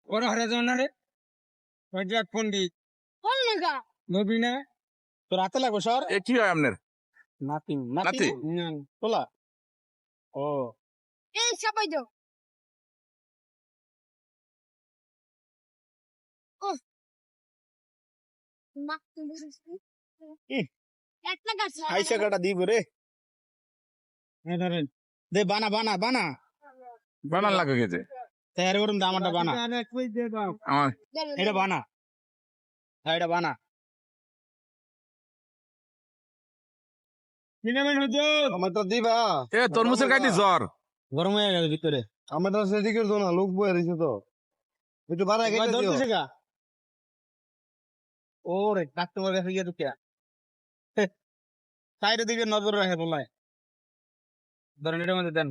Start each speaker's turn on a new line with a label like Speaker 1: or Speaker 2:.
Speaker 1: ওরা হারা যাও না রে রজাক পণ্ডিত নবীনা তোর হাতে লাগো সর
Speaker 2: এ কি হয় আপনার?
Speaker 1: নাতি
Speaker 2: নাতি?
Speaker 1: তোলা ও
Speaker 3: এই সবাই দাও ও মা তুমি একটা গাছ
Speaker 1: আইসা কাটা দিব রে ধরেন দে বানা বানা বানা
Speaker 2: বানান লাগে গেছে
Speaker 1: তৈরি করুন আমারটা বানা
Speaker 2: আমার।
Speaker 1: এটা বানা হ্যাঁ এটা বানা
Speaker 4: আমার তো দিবা
Speaker 2: এ তরমুজের গাইতে জ্বর।
Speaker 1: গরম হয়ে গেছে ভিতরে
Speaker 4: আমার তো সেদিকে না লোক বয়ে রয়েছে তো একটু বাড়ায় গেছে
Speaker 1: ধরতেছে গা ওরে কাস্টমার কাছে গিয়ে ঢুকিয়া সাইডের দিকে নজর রাখে বলায় ধরেন এটার মধ্যে দেন